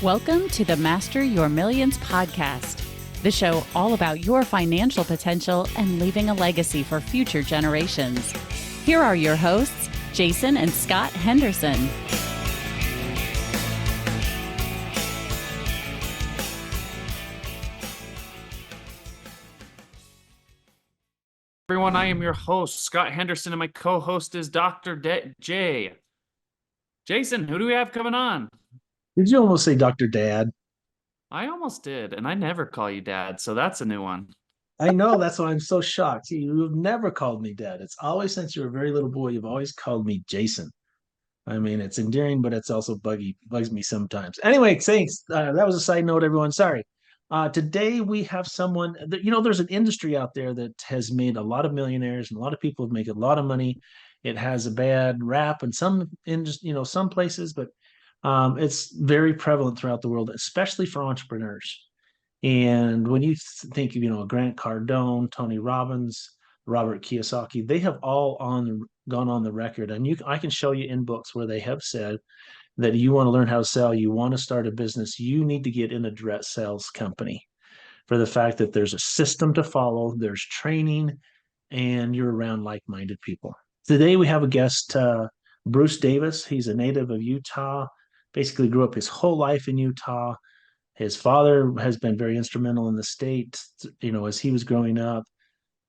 Welcome to the Master Your Millions podcast, the show all about your financial potential and leaving a legacy for future generations. Here are your hosts, Jason and Scott Henderson. Everyone, I am your host, Scott Henderson, and my co-host is Dr. J. Jason, who do we have coming on? Did you almost say Dr. Dad? I almost did, and I never call you Dad, so that's a new one. I know, that's why I'm so shocked. You've never called me Dad. It's always since you were a very little boy, you've always called me Jason. I mean, it's endearing, but it's also bugs me sometimes. Anyway, thanks. That was a side note, everyone. Sorry. Today we have someone that, there's an industry out there that has made a lot of millionaires and a lot of people have made a lot of money. It has a bad rap in some places, but it's very prevalent throughout the world, especially for entrepreneurs. And when you think of, Grant Cardone, Tony Robbins, Robert Kiyosaki, they have all gone on the record. And I can show you in books where they have said that you want to learn how to sell, you want to start a business, you need to get in a direct sales company for the fact that there's a system to follow, there's training, and you're around like-minded people. Today we have a guest, Bruce Davis. He's a native of Utah, basically grew up his whole life in Utah. His father has been very instrumental in the state, as he was growing up.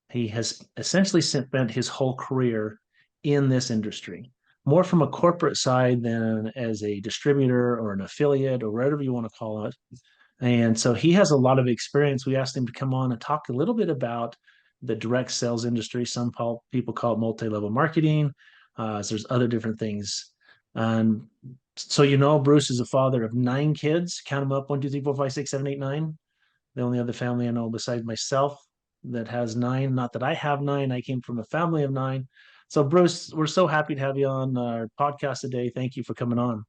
He has essentially spent his whole career in this industry, more from a corporate side than as a distributor or an affiliate or whatever you want to call it. And so he has a lot of experience. We asked him to come on and talk a little bit about the direct sales industry. Some people call it multi-level marketing. So there's other different things. And so, Bruce is a father of 9 kids. Count them up: 1, 2, 3, 4, 5, 6, 7, 8, 9. The only other family I know besides myself that has 9. Not that I have 9. I came from a family of 9. So, Bruce, we're so happy to have you on our podcast today. Thank you for coming on.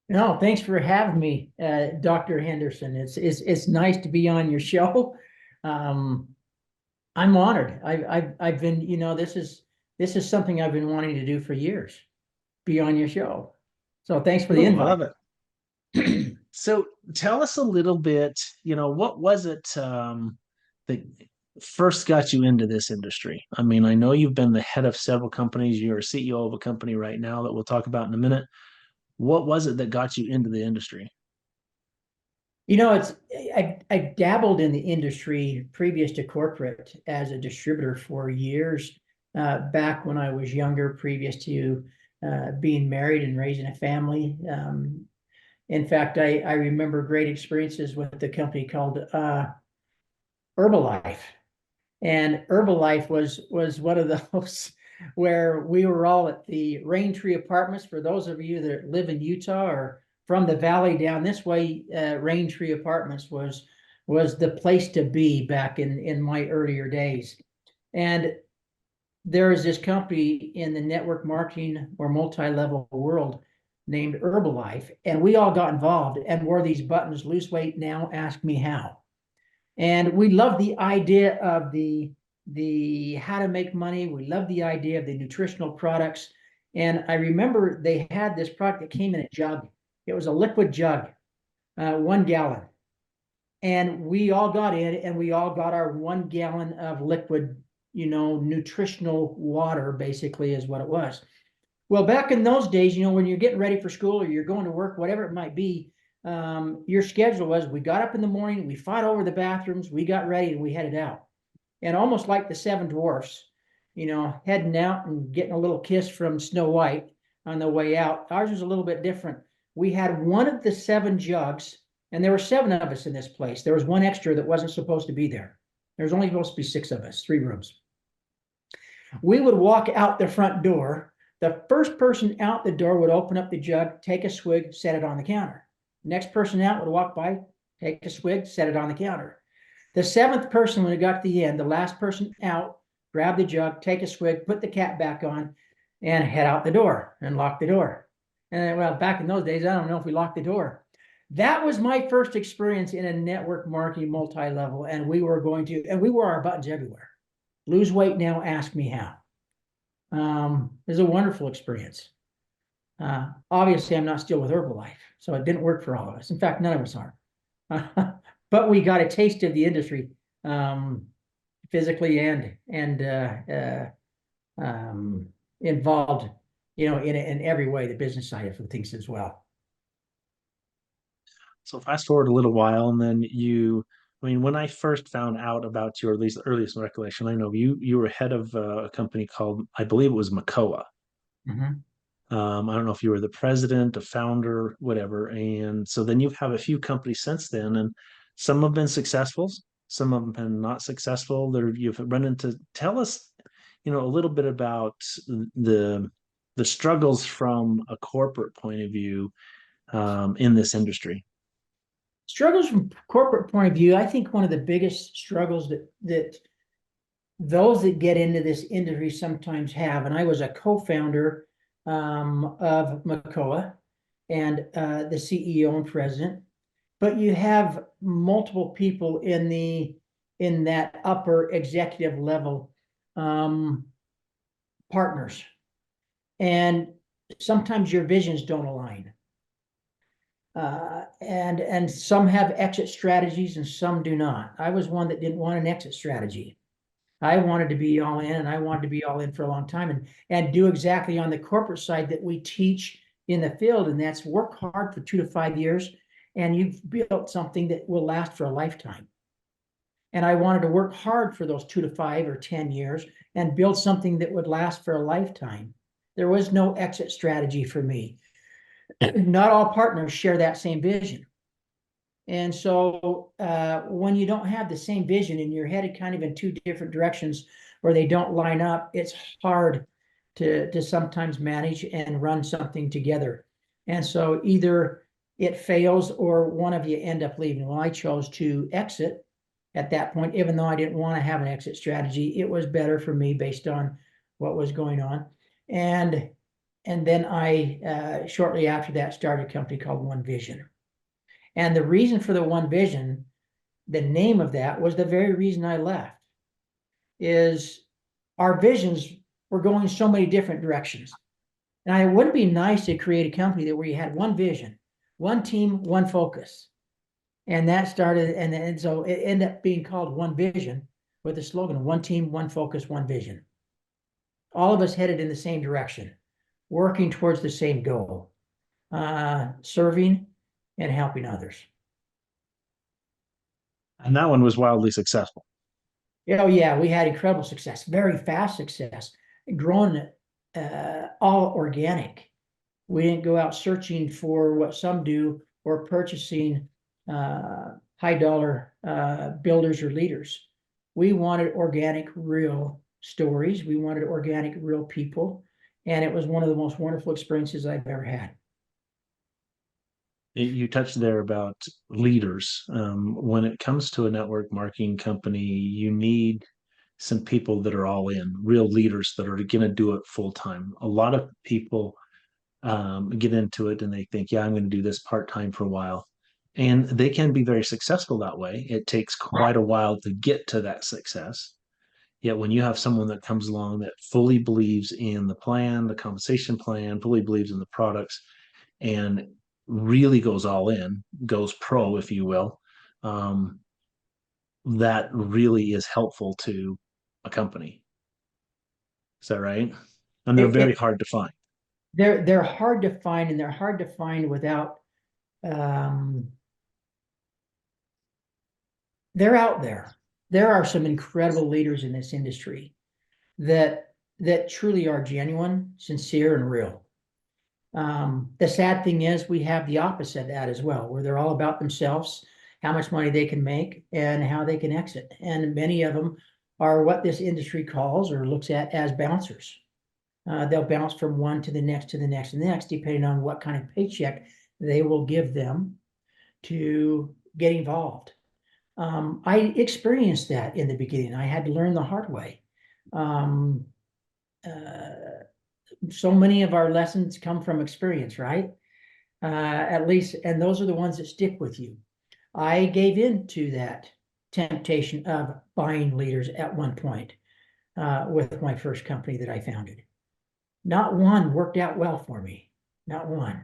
No, thanks for having me, Dr. Henderson. It's nice to be on your show. I'm honored. I've been, this is something I've been wanting to do for years. Be on your show. So thanks for the invite. Love it. So tell us a little bit, what was it that first got you into this industry? I mean, I know you've been the head of several companies. You're a CEO of a company right now that we'll talk about in a minute. What was it that got you into the industry? I dabbled in the industry previous to corporate as a distributor for years, back when I was younger, previous to being married and raising a family. In fact, I remember great experiences with the company called Herbalife. And Herbalife was one of those where we were all at the Rain Tree Apartments. For those of you that live in Utah or from the valley down this way, Rain Tree Apartments was the place to be back in my earlier days. And there is this company in the network marketing or multi-level world named Herbalife, and we all got involved and wore these buttons: lose weight now, ask me how. And we loved the idea of the how to make money. We loved the idea of the nutritional products. And I remember they had this product that came in a jug. It was a liquid jug, 1 gallon. And we all got in and we all got our 1 gallon of liquid, nutritional water, basically, is what it was. Well, back in those days, when you're getting ready for school or you're going to work, whatever it might be, your schedule was, we got up in the morning, we fought over the bathrooms, we got ready, and we headed out. And almost like the 7 dwarfs, heading out and getting a little kiss from Snow White on the way out. Ours was a little bit different. We had one of the 7 jugs, and there were 7 of us in this place. There was 1 extra that wasn't supposed to be there. There was only supposed to be 6 of us, 3 rooms. We would walk out the front door. The first person out the door would open up the jug, take a swig, set it on the counter. Next person out would walk by, take a swig, set it on the counter. The 7th person, when it got to the end, the last person out, grab the jug, take a swig, put the cap back on, and head out the door and lock the door. And well, back in those days, I don't know if we locked the door. That was my first experience in a network marketing multi-level, and we wore our buttons everywhere. Lose weight now, ask me how. It was a wonderful experience. Obviously, I'm not still with Herbalife, so it didn't work for all of us. In fact, none of us are. But we got a taste of the industry, physically and involved, in every way, the business side of things as well. So fast forward a little while, and then I mean, when I first found out about your, at least earliest recollection, I know you were head of a company called, I believe it was Maakao. Mhm. I don't know if you were the president, a founder, whatever. And so then you've had a few companies since then, and some have been successful, some have been not successful. You've run into. Tell us, a little bit about the the struggles from a corporate point of view in this industry. Struggles from corporate point of view, I think one of the biggest struggles that those that get into this industry sometimes have, and I was a co-founder of Maakao and the CEO and president, but you have multiple people in that upper executive level, partners, and sometimes your visions don't align. And some have exit strategies and some do not. I was one that didn't want an exit strategy. I wanted to be all in, and I wanted to be all in for a long time and do exactly on the corporate side that we teach in the field, and that's work hard for 2 to 5 years, and you've built something that will last for a lifetime. And I wanted to work hard for those 2 to 5 or 10 years and build something that would last for a lifetime. There was no exit strategy for me. Not all partners share that same vision. And so when you don't have the same vision and you're headed kind of in two different directions where they don't line up, it's hard to sometimes manage and run something together. And so either it fails or one of you end up leaving. Well, I chose to exit at that point, even though I didn't want to have an exit strategy. It was better for me based on what was going on. And then I, shortly after that, started a company called One Vision. And the reason for the One Vision, the name of that, was the very reason I left, is our visions were going so many different directions. And it wouldn't be nice to create a company where you had one vision, one team, one focus. And that started, and so it ended up being called One Vision with the slogan, one team, one focus, one vision. All of us headed in the same direction, working towards the same goal, serving and helping others. And that one was wildly successful. Oh yeah, we had incredible success, very fast success, growing all organic. We didn't go out searching for what some do or purchasing high dollar builders or leaders. We wanted organic, real stories. We wanted organic, real people. And it was one of the most wonderful experiences I've ever had. You touched there about leaders. When it comes to a network marketing company, you need some people that are all in, real leaders that are going to do it full time. A lot of people get into it and they think, yeah, I'm going to do this part time for a while. And they can be very successful that way. It takes quite a while to get to that success. Yet when you have someone that comes along that fully believes in the plan, the compensation plan, fully believes in the products, and really goes all in, goes pro, if you will, that really is helpful to a company. Is that right? And they're very hard to find. They're hard to find, and they're hard to find without they're out there. There are some incredible leaders in this industry that truly are genuine, sincere, and real. The sad thing is we have the opposite of that as well, where they're all about themselves, how much money they can make, and how they can exit. And many of them are what this industry calls or looks at as bouncers. They'll bounce from one to the next, to the next, to the next, depending on what kind of paycheck they will give them to get involved. I experienced that in the beginning. I had to learn the hard way. So many of our lessons come from experience, right? At least, and those are the ones that stick with you. I gave in to that temptation of buying leaders at one point with my first company that I founded. Not one worked out well for me. not one.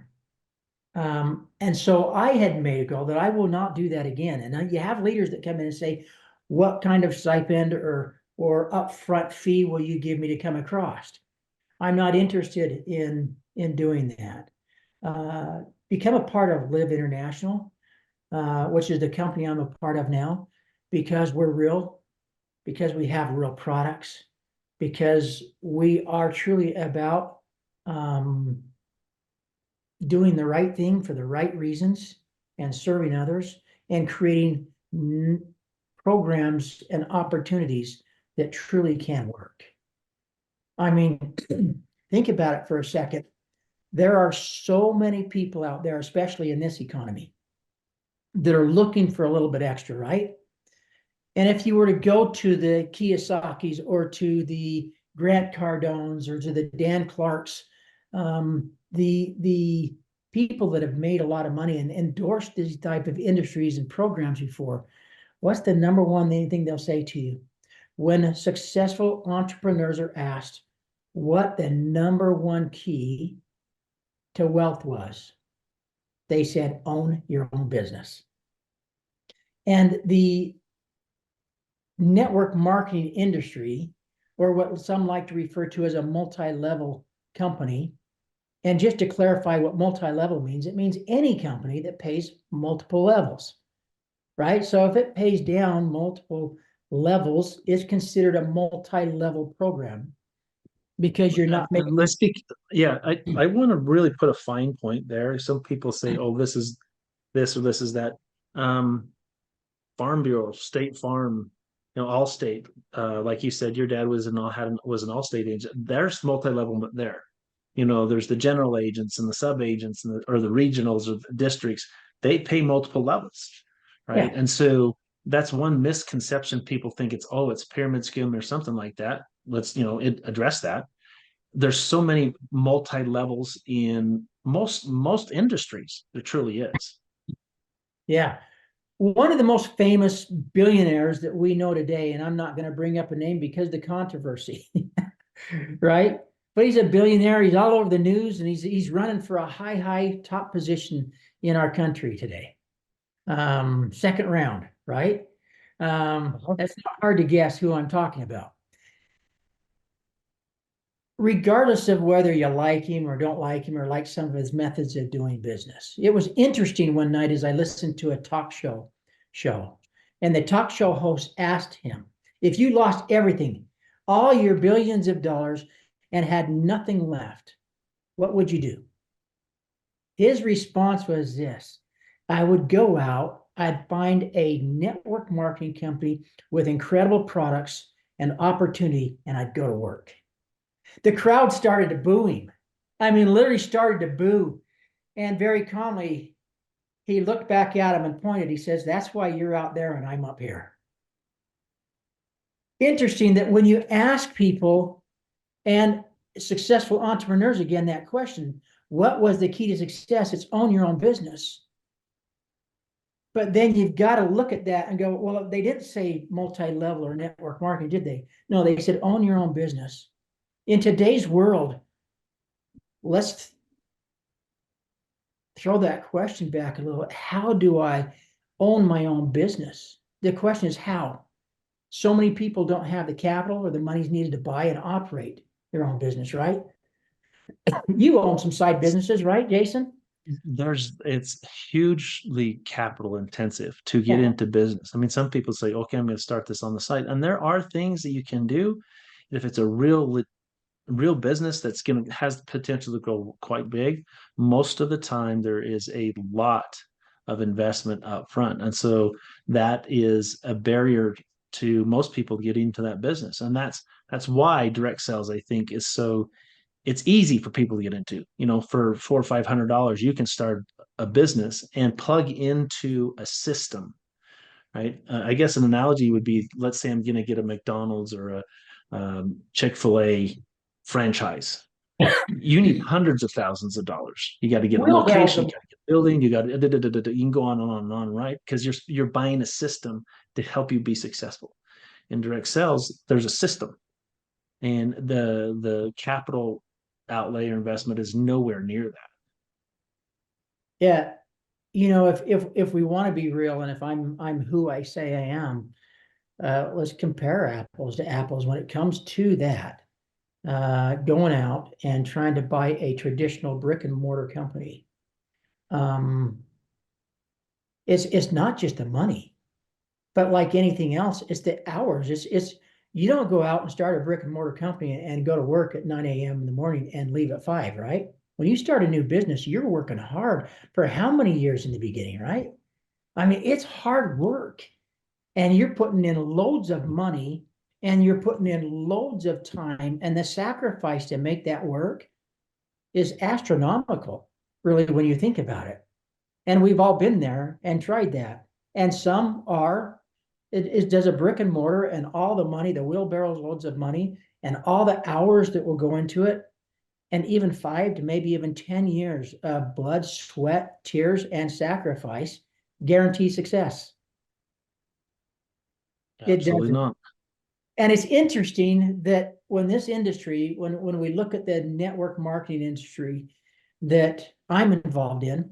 And so I had made a goal that I will not do that again. And you have leaders that come in and say, what kind of stipend or upfront fee will you give me to come across? I'm not interested in doing that. Become a part of Live International, which is the company I'm a part of now, because we're real, because we have real products, because we are truly about doing the right thing for the right reasons and serving others and creating programs and opportunities that truly can work. I mean, think about it for a second. There are so many people out there, especially in this economy, that are looking for a little bit extra, right? And if you were to go to the Kiyosaki's or to the Grant Cardones or to the Dan Clarks, the people that have made a lot of money and endorsed these type of industries and programs before, what's the number one thing they'll say to you? When successful entrepreneurs are asked what the number one key to wealth was, they said, own your own business. And the network marketing industry, or what some like to refer to as a multi-level company, and just to clarify what multi-level means, it means any company that pays multiple levels, right? So if it pays down multiple levels, it's considered a multi-level program because you're not making. Let's speak. Yeah, I want to really put a fine point there. Some people say, "Oh, this is this or this is that." Farm Bureau, State Farm, Allstate. Like you said, your dad was an Allstate agent. There's multi-level there. There's the general agents and the sub agents or the regionals or the districts. They pay multiple levels, right? Yeah. And so that's one misconception. People think it's pyramid scheme or something like that. Let's address that. There's so many multi levels in most industries. There truly is. Yeah. One of the most famous billionaires that we know today, and I'm not going to bring up a name because of the controversy, right? But he's a billionaire. He's all over the news, and he's running for a high top position in our country today. Second round, right? That's not hard to guess who I'm talking about. Regardless of whether you like him or don't like him or like some of his methods of doing business. It was interesting one night as I listened to a talk show, and the talk show host asked him, if you lost everything, all your billions of dollars, and had nothing left, what would you do? His response was this: I would go out, I'd find a network marketing company with incredible products and opportunity, and I'd go to work. The crowd started to boo him. I mean, literally started to boo. And very calmly, he looked back at him and pointed. He says, that's why you're out there and I'm up here. Interesting that when you ask people and successful entrepreneurs, again, that question, what was the key to success? It's own your own business. But then you've got to look at that and go, well, they didn't say multi-level or network marketing, did they? No, they said own your own business. In today's world, let's throw that question back a little. How do I own my own business? The question is how. So many people don't have the capital or the money's needed to buy and operate their own business, right? You own some side businesses, right, Jason? It's hugely capital intensive to get into business. I mean, some people say, okay, I'm going to start this on the side. And there are things that you can do if it's a real business that's has the potential to grow quite big. Most of the time there is a lot of investment up front, and so that is a barrier to most people getting into that business. And that's why direct sales, I think, is so it's easy for people to get into. For $400 or $500 you can start a business and plug into a system, right? I guess an analogy would be, let's say I'm going to get a McDonald's or a Chick-fil-A franchise. You need hundreds of thousands of dollars. You got to get a location, you got to get a building, you got to you can go on and on and on, right? Because you're buying a system to help you be successful. In direct sales, there's a system, and the capital outlay or investment is nowhere near that. Yeah, you know, if we want to be real, and if I'm who I say I am, let's compare apples to apples when it comes to that. Going out and trying to buy a traditional brick and mortar company. It's not just the money, but like anything else, it's the hours. It's you don't go out and start a brick and mortar company and go to work at 9 a.m. in the morning and leave at 5, right? When you start a new business, you're working hard for how many years in the beginning, right? I mean, it's hard work, and you're putting in loads of money, and you're putting in loads of time, and the sacrifice to make that work is astronomical, really, when you think about it. And we've all been there and tried that. And some are, it does a brick and mortar and all the money, the wheelbarrows, loads of money, and all the hours that will go into it, and even 5 to maybe even 10 years of blood, sweat, tears, and sacrifice guarantee success. Absolutely not. And it's interesting that when this industry, when we look at the network marketing industry that I'm involved in,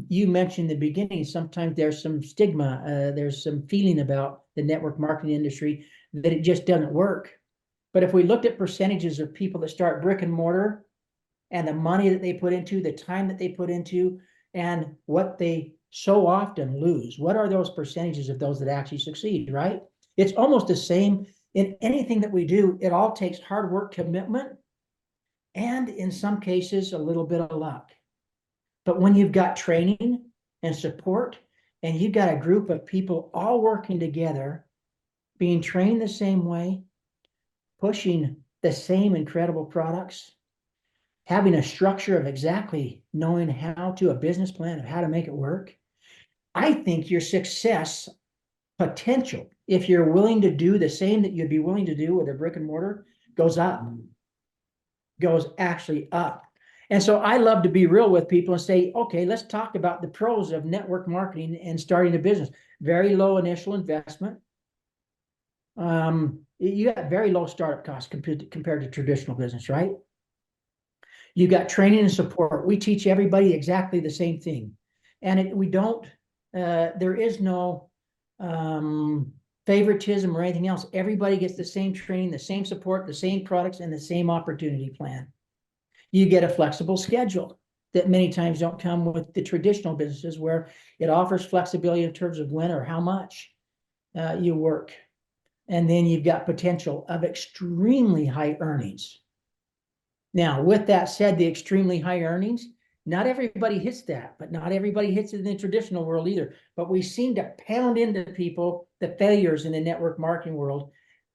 you mentioned in the beginning, sometimes there's some stigma, there's some feeling about the network marketing industry that it just doesn't work. But if we looked at percentages of people that start brick and mortar and the money that they put into, the time that they put into, and what they so often lose, what are those percentages of those that actually succeed, right? It's almost the same in anything that we do. It all takes hard work, commitment, and in some cases, a little bit of luck. But when you've got training and support, and you've got a group of people all working together, being trained the same way, pushing the same incredible products, having a structure of exactly knowing how to, a business plan of how to make it work, I think your success potential, if you're willing to do the same that you'd be willing to do with a brick and mortar, goes up, goes actually up. And so I love to be real with people and say, okay, let's talk about the pros of network marketing and starting a business. Very low initial investment. You got very low startup costs compared to traditional business, right? You got training and support. We teach everybody exactly the same thing. And we don't, there is no favoritism or anything else. Everybody gets the same training, the same support, the same products, and the same opportunity plan. You get a flexible schedule that many times don't come with the traditional businesses, where it offers flexibility in terms of when or how much you work. And then you've got potential of extremely high earnings. Now, with that said, the extremely high earnings, not everybody hits that, but not everybody hits it in the traditional world either. But we seem to pound into people the failures in the network marketing world.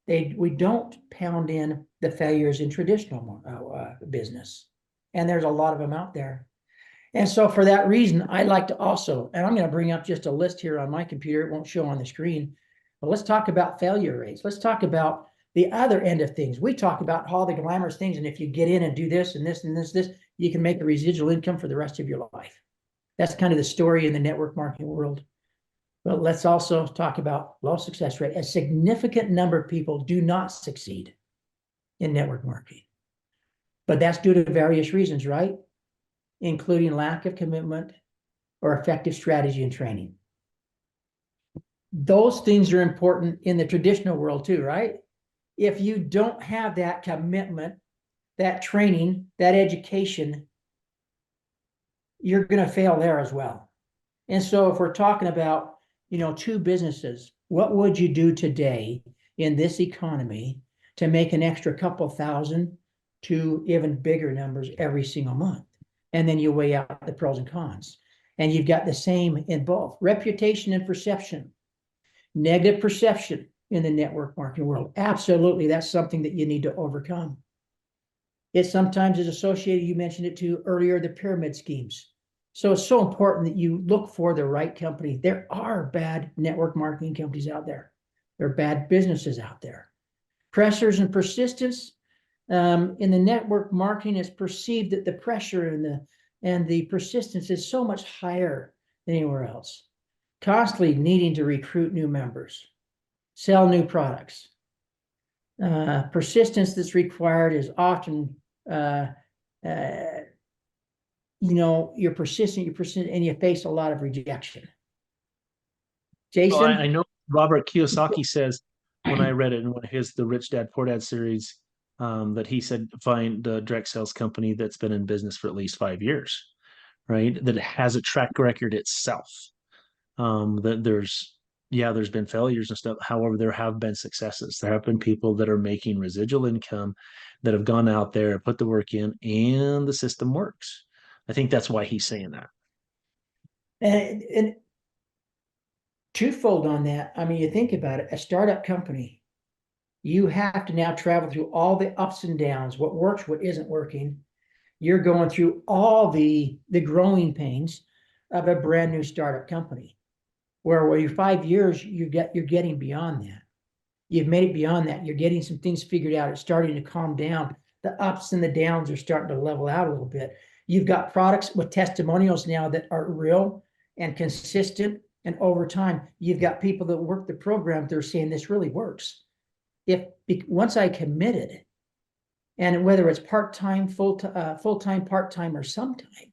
We don't pound in the failures in traditional business. And there's a lot of them out there. And so for that reason, I like to also, and I'm going to bring up just a list here on my computer. It won't show on the screen, but let's talk about failure rates. Let's talk about the other end of things. We talk about all the glamorous things. And if you get in and do this and this and this, you can make a residual income for the rest of your life. That's kind of the story in the network marketing world. But let's also talk about low success rate. A significant number of people do not succeed in network marketing. But that's due to various reasons, right? Including lack of commitment or effective strategy and training. Those things are important in the traditional world too, right? If you don't have that commitment, that training, that education, you're going to fail there as well. And so if we're talking about, two businesses, what would you do today in this economy to make an extra couple thousand to even bigger numbers every single month? And then you weigh out the pros and cons. And you've got the same in both reputation and perception. Negative perception in the network marketing world. Absolutely, that's something that you need to overcome. It sometimes is associated, you mentioned it too earlier, the pyramid schemes. So it's so important that you look for the right company. There are bad network marketing companies out there. There are bad businesses out there. Pressures and persistence. In the network marketing, it's perceived that the pressure and the persistence is so much higher than anywhere else. Constantly needing to recruit new members, sell new products. Persistence that's required is often you're persistent, and you face a lot of rejection. Well, Jason? I know Robert Kiyosaki says, when I read it in one of his The Rich Dad Poor Dad series, that he said find a direct sales company that's been in business for at least 5 years, right? That it has a track record itself. That there's been failures and stuff. However, there have been successes. There have been people that are making residual income that have gone out there, put the work in, and the system works. I think that's why he's saying that. And twofold on that. I mean, you think about it, a startup company, you have to now travel through all the ups and downs, what works, what isn't working. You're going through all the growing pains of a brand new startup company, where you're 5 years, you're getting beyond that. You've made it beyond that. You're getting some things figured out. It's starting to calm down. The ups and the downs are starting to level out a little bit. You've got products with testimonials now that are real and consistent. And over time, you've got people that work the program. They're saying this really works. Once I committed, and whether it's part-time, full-time, part-time, or sometime,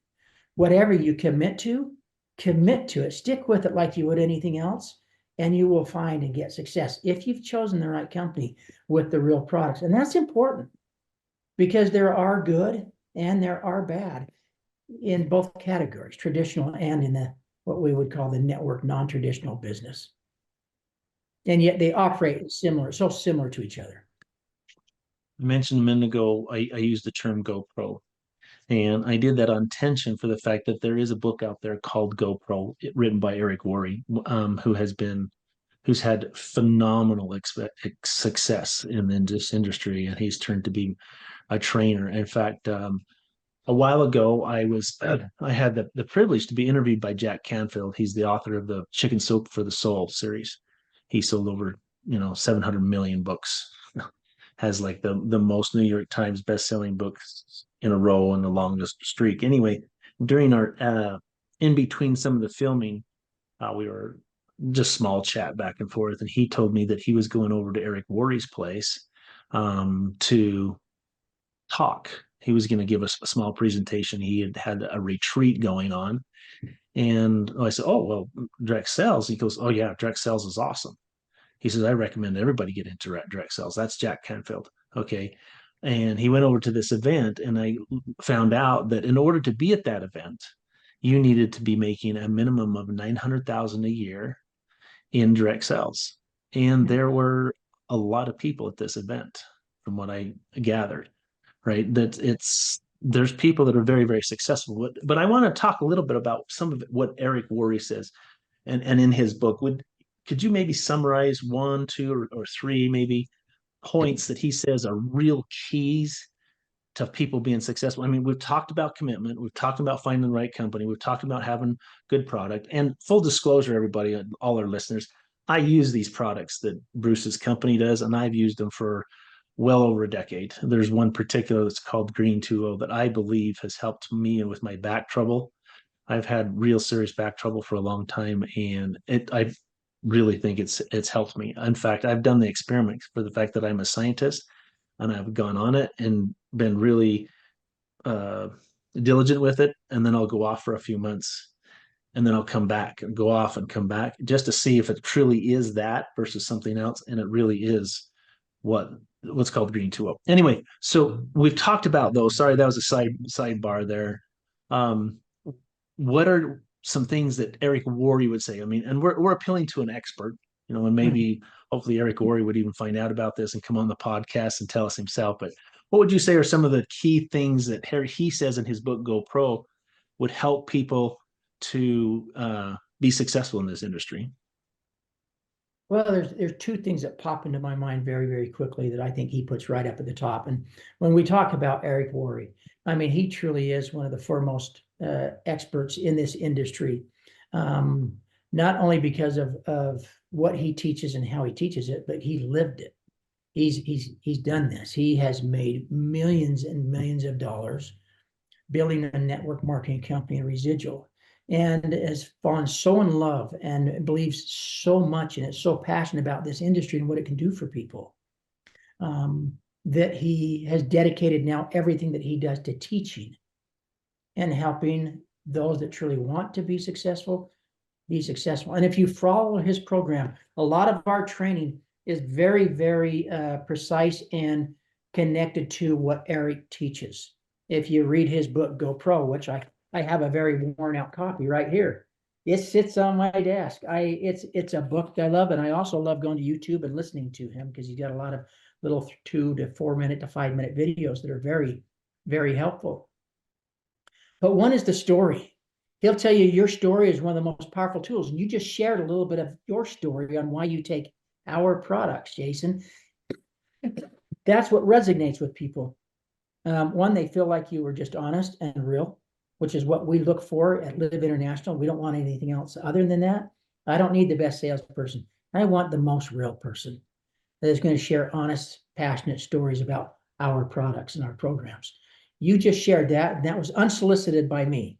whatever you commit to it. Stick with it like you would anything else, and you will find and get success if you've chosen the right company with the real products. And that's important, because there are good and there are bad in both categories, traditional and in what we would call the network non-traditional business. And yet they operate so similar to each other. I mentioned a minute ago, I used the term GoPro. And I did that on tension for the fact that there is a book out there called GoPro, written by Eric Worre, who's had phenomenal success in this industry, and he's turned to be a trainer. In fact, a while ago, I had the privilege to be interviewed by Jack Canfield. He's the author of the Chicken Soup for the Soul series. He sold over 700 million books. Has like the most New York Times best-selling books in a row and the longest streak. Anyway, during our in between some of the filming, we were just small chat back and forth, and he told me that he was going over to Eric Worre's place to talk. He was going to give us a small presentation. He had a retreat going on, and I said, "Oh well, direct sales." He goes, "Oh yeah, direct sales is awesome." He says, I recommend everybody get into direct sales. That's Jack Canfield. Okay. And he went over to this event, and I found out that in order to be at that event, you needed to be making a minimum of $900,000 a year in direct sales. And there were a lot of people at this event, from what I gathered, right? There's people that are very, very successful. But I want to talk a little bit about some of what Eric Worre says. And in his book, could you maybe summarize one, two, or three maybe points that he says are real keys to people being successful? I mean, we've talked about commitment. We've talked about finding the right company. We've talked about having good product. And full disclosure, everybody, all our listeners, I use these products that Bruce's company does, and I've used them for well over a decade. There's one particular that's called Green 2.0 that I believe has helped me with my back trouble. I've had real serious back trouble for a long time, and I really think it's helped me. In fact, I've done the experiment for the fact that I'm a scientist, and I've gone on it and been really diligent with it. And then I'll go off for a few months, and then I'll come back and go off and come back just to see if it truly is that versus something else. And it really is what's called Green 2.0. Anyway, so we've talked about those. Sorry, that was a sidebar there. What are some things that Eric Worre would say? I mean, and we're appealing to an expert, and maybe hopefully Eric Worre would even find out about this and come on the podcast and tell us himself. But what would you say are some of the key things that he says in his book GoPro would help people to be successful in this industry? Well, there's two things that pop into my mind very, very quickly that I think he puts right up at the top. And when we talk about Eric Worre, I mean, he truly is one of the foremost experts in this industry, not only because of what he teaches and how he teaches it, but he lived it. He's done this. He has made millions and millions of dollars building a network marketing company, Residual, and has fallen so in love and believes so much in it, so passionate about this industry and what it can do for people, that he has dedicated now everything that he does to teaching and helping those that truly want to be successful be successful. And if you follow his program, a lot of our training is very, very precise and connected to what Eric teaches. If you read his book, Go Pro, which I have a very worn out copy right here. It sits on my desk. It's a book I love, and I also love going to YouTube and listening to him because he's got a lot of little 2 to 4 minute to 5 minute videos that are very, very helpful. But one is the story. He'll tell you your story is one of the most powerful tools. And you just shared a little bit of your story on why you take our products, Jason. That's what resonates with people. One, they feel like you were just honest and real, which is what we look for at Live International. We don't want anything else other than that. I don't need the best salesperson. I want the most real person that is going to share honest, passionate stories about our products and our programs. You just shared that, and that was unsolicited by me.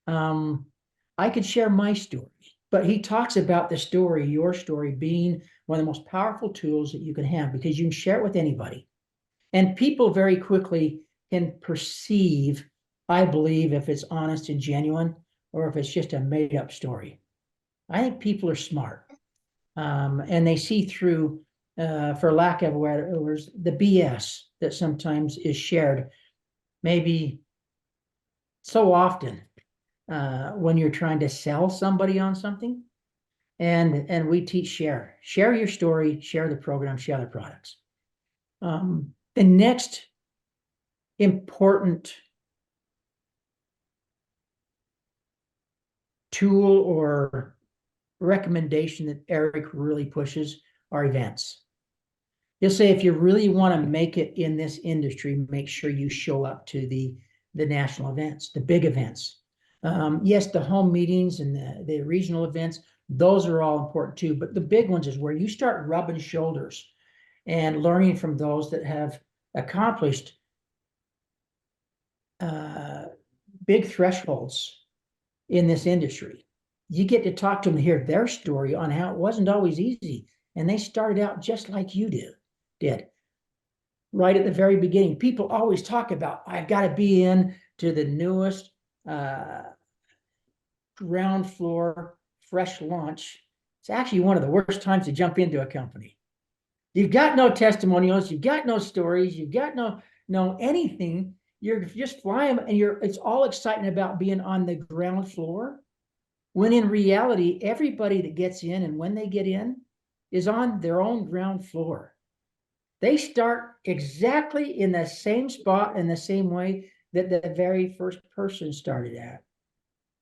I could share my story, but he talks about the story, your story, being one of the most powerful tools that you can have because you can share it with anybody. And people very quickly can perceive, I believe, if it's honest and genuine or if it's just a made up story. I think people are smart, and they see through, for lack of words, the BS that sometimes is shared, maybe so often when you're trying to sell somebody on something. And we teach share your story, share the program, share the products. The next important tool or recommendation that Eric really pushes are events. He'll say, if you really want to make it in this industry, make sure you show up to the national events, the big events. Yes, the home meetings and the regional events, those are all important too. But the big ones is where you start rubbing shoulders and learning from those that have accomplished big thresholds in this industry. You get to talk to them, hear their story on how it wasn't always easy. And they started out just like you did. Right at the very beginning. People always talk about, I've got to be in to the newest ground floor fresh launch. It's actually one of the worst times to jump into a company. You've got no testimonials, you've got no stories, you've got no anything. You're just flying, and it's all exciting about being on the ground floor. When in reality, everybody that gets in and when they get in is on their own ground floor. They start exactly in the same spot in the same way that the very first person started at.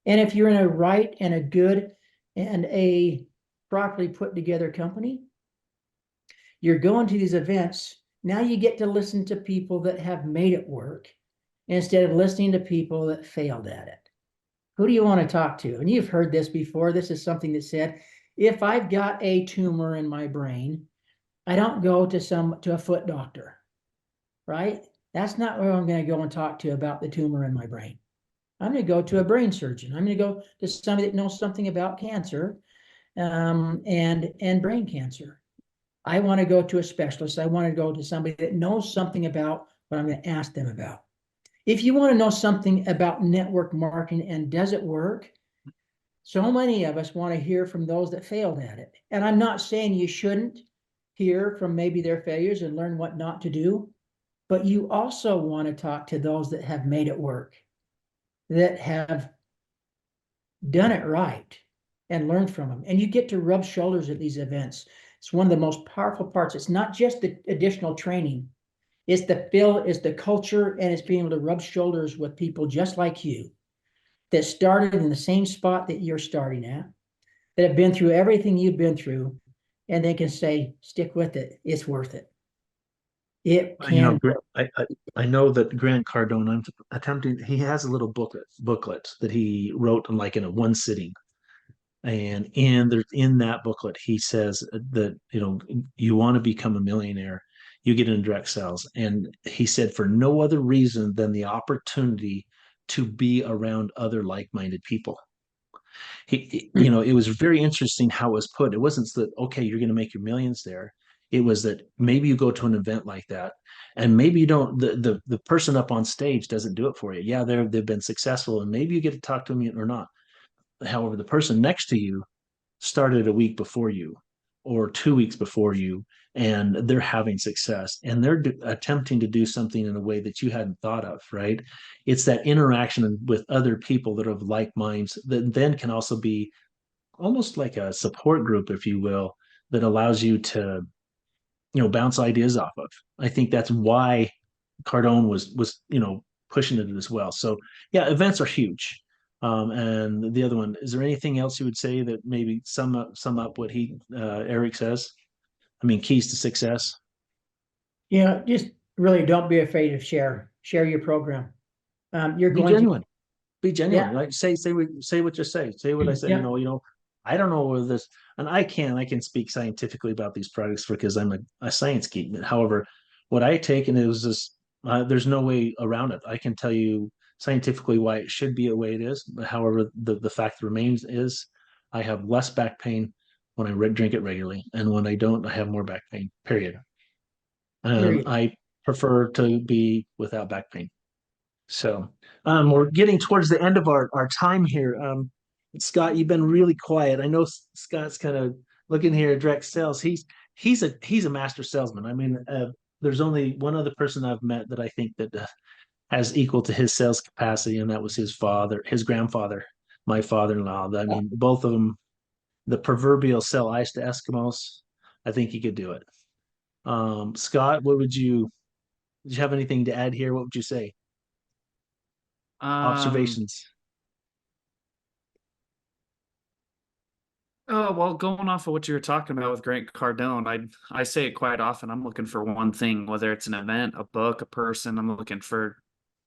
And if you're in a right and a good and a properly put together company, you're going to these events. Now you get to listen to people that have made it work instead of listening to people that failed at it. Who do you want to talk to? And you've heard this before. This is something that said, if I've got a tumor in my brain, I don't go to a foot doctor, right? That's not where I'm going to go and talk to about the tumor in my brain. I'm going to go to a brain surgeon. I'm going to go to somebody that knows something about cancer and brain cancer. I want to go to a specialist. I want to go to somebody that knows something about what I'm going to ask them about. If you want to know something about network marketing and does it work, so many of us want to hear from those that failed at it. And I'm not saying you shouldn't hear from maybe their failures and learn what not to do, but you also want to talk to those that have made it work, that have done it right and learn from them. And you get to rub shoulders at these events. It's one of the most powerful parts. It's not just the additional training. It's the feel, it's the culture, and it's being able to rub shoulders with people just like you that started in the same spot that you're starting at, that have been through everything you've been through, and they can say, stick with it. It's worth it. It can. I know that Grant Cardone, I'm attempting, he has a little booklet that he wrote in a one sitting. And in that booklet, he says that, you want to become a millionaire, you get into direct sales. And he said, for no other reason than the opportunity to be around other like-minded people. It was very interesting how it was put. It wasn't that, okay, you're going to make your millions there. It was that maybe you go to an event like that, and maybe you don't, the person up on stage doesn't do it for you. Yeah, they've been successful, and maybe you get to talk to them or not. However, the person next to you started a week before you or 2 weeks before you, and they're having success, and they're attempting to do something in a way that you hadn't thought of, right? It's that interaction with other people that have like minds that then can also be almost like a support group, if you will, that allows you to, bounce ideas off of. I think that's why Cardone was pushing it as well. So yeah, events are huge. And the other one, is there anything else you would say that maybe sum up what Eric says? I mean, keys to success. Just really don't be afraid to share your program. You're Be going genuine. Be genuine. Yeah. Like say what you say. Say what I say. Yeah. I don't know whether this, and I can speak scientifically about these products because I'm a science geek. However, what I take and it was this, there's no way around it. I can tell you scientifically why it should be the way it is. However, the fact remains is I have less back pain when I drink it regularly, and when I don't, I have more back pain. Period. Period. I prefer to be without back pain. So we're getting towards the end of our time here. Scott, you've been really quiet. I know Scott's kind of looking here at direct sales. He's a master salesman. I mean, there's only one other person I've met that I think that has equal to his sales capacity, and that was his grandfather, my father-in-law. I mean, both of them, the proverbial sell ice to Eskimos. I think he could do it. Scott, did you have anything to add here? What would you say? Observations. Oh, well, going off of what you were talking about with Grant Cardone, I say it quite often. I'm looking for one thing, whether it's an event, a book, a person. I'm looking for,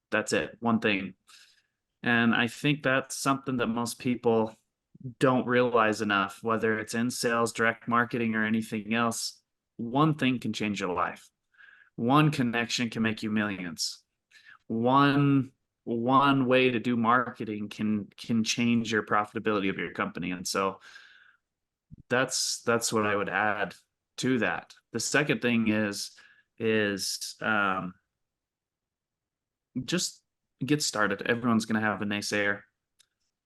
that's it, one thing. And I think that's something that most people don't realize enough, whether it's in sales, direct marketing, or anything else. One thing can change your life. One connection can make you millions. One way to do marketing can change your profitability of your company. And so that's what I would add to that. The second thing is just get started. Everyone's going to have a naysayer.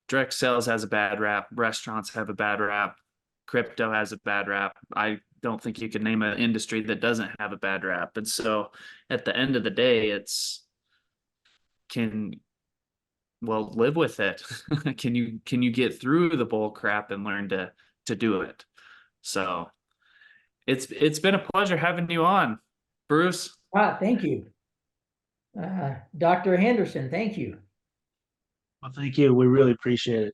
Direct sales has a bad rap. Restaurants have a bad rap. Crypto has a bad rap. I don't think you can name an industry that doesn't have a bad rap. And so at the end of the day, live with it. Can you get through the bull crap and learn to do it? So it's been a pleasure having you on, Bruce. Thank you. Dr. Henderson, thank you. Well, thank you. We really appreciate it.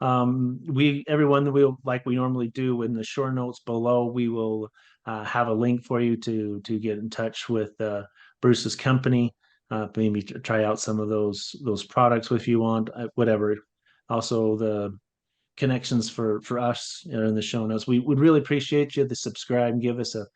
Everyone, like we normally do in the short notes below, we will have a link for you to get in touch with Bruce's company. Maybe try out some of those products if you want, whatever. Also, the connections for us in the show notes. We would really appreciate you to subscribe and give us a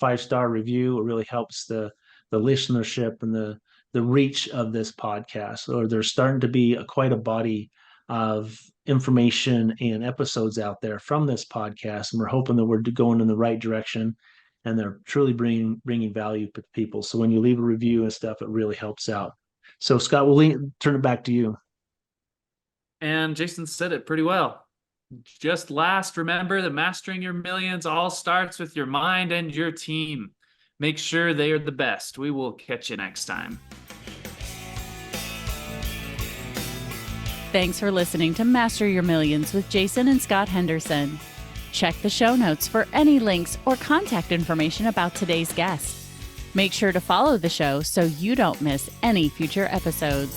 5-star review. It really helps the listenership and the reach of this podcast. Or there's starting to be quite a body of information and episodes out there from this podcast, and we're hoping that we're going in the right direction and they're truly bringing value to people. So when you leave a review and stuff, it really helps out. So Scott, we'll turn it back to you. And Jason said it pretty well. Just last, remember that mastering your millions all starts with your mind and your team. Make sure they are the best. We will catch you next time. Thanks for listening to Master Your Millions with Jason and Scott Henderson. Check the show notes for any links or contact information about today's guest. Make sure to follow the show so you don't miss any future episodes.